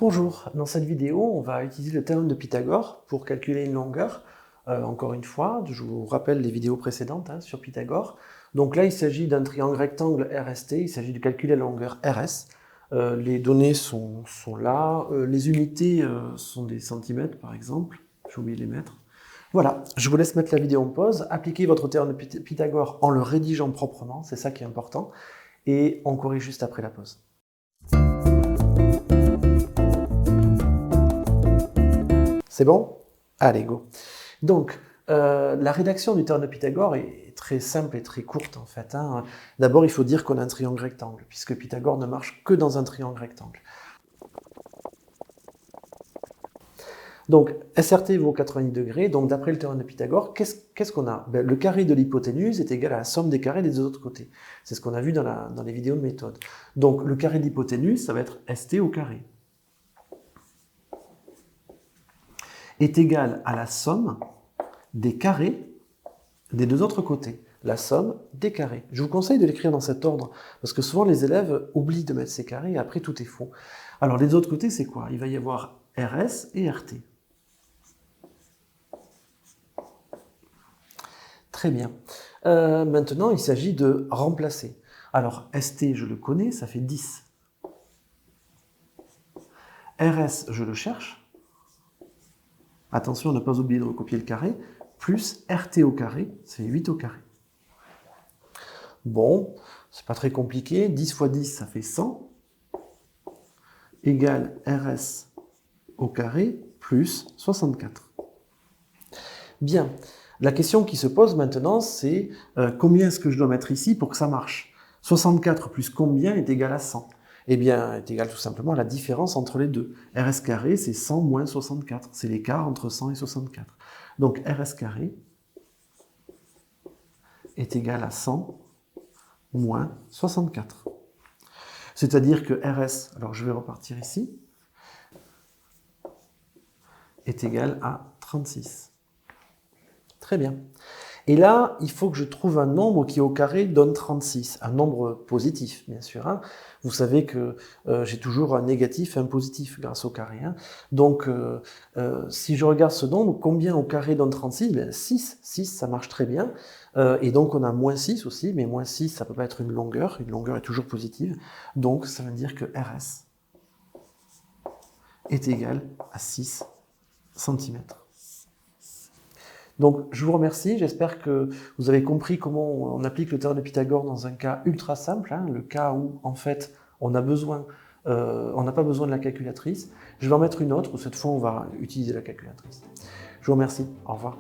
Bonjour, dans cette vidéo, on va utiliser le théorème de Pythagore pour calculer une longueur. Encore une fois, je vous rappelle les vidéos précédentes sur Pythagore. Donc là, il s'agit d'un triangle rectangle RST, il s'agit de calculer la longueur RS. Les données sont là, les unités sont des centimètres par exemple, j'ai oublié de les mettre. Voilà, je vous laisse mettre la vidéo en pause, appliquez votre théorème de Pythagore en le rédigeant proprement, c'est ça qui est important, et on corrige juste après la pause. C'est bon? Allez, go. Donc, la rédaction du théorème de Pythagore est très simple et très courte en fait. D'abord, il faut dire qu'on a un triangle rectangle, puisque Pythagore ne marche que dans un triangle rectangle. Donc, SRT vaut 90 degrés, donc d'après le théorème de Pythagore, qu'est-ce qu'on a? Le carré de l'hypoténuse est égal à la somme des carrés des deux autres côtés. C'est ce qu'on a vu dans les vidéos de méthode. Donc, le carré de l'hypoténuse, ça va être ST au carré, est égal à la somme des carrés des deux autres côtés, la somme des carrés. Je vous conseille de l'écrire dans cet ordre, parce que souvent les élèves oublient de mettre ces carrés et après tout est faux. Alors les autres côtés, c'est quoi? Il va y avoir RS et RT. Très bien. Maintenant, il s'agit de remplacer. Alors ST, je le connais, ça fait 10. RS, je le cherche. Attention à ne pas oublier de recopier le carré. Plus RT au carré, c'est 8 au carré. Bon, c'est pas très compliqué. 10 fois 10, ça fait 100. Égale RS au carré plus 64. Bien. La question qui se pose maintenant, c'est combien est-ce que je dois mettre ici pour que ça marche? 64 plus combien est égal à 100? Eh bien, est égal tout simplement à la différence entre les deux. RS carré, c'est 100 moins 64. C'est l'écart entre 100 et 64. Donc, RS carré est égal à 100 moins 64. C'est-à-dire que RS, alors je vais repartir ici, est égal à 36. Très bien. Et là, il faut que je trouve un nombre qui au carré donne 36. Un nombre positif, bien sûr. Vous savez que j'ai toujours un négatif et un positif grâce au carré. Donc, si je regarde ce nombre, combien au carré donne 36? Bien, 6. 6, ça marche très bien. Et donc, on a moins 6 aussi, mais moins 6, ça ne peut pas être une longueur. Une longueur est toujours positive. Donc, ça veut dire que RS est égal à 6 cm. Donc, je vous remercie, j'espère que vous avez compris comment on applique le théorème de Pythagore dans un cas ultra simple, le cas où, en fait, on n'a pas besoin de la calculatrice. Je vais en mettre une autre, où cette fois, on va utiliser la calculatrice. Je vous remercie, au revoir.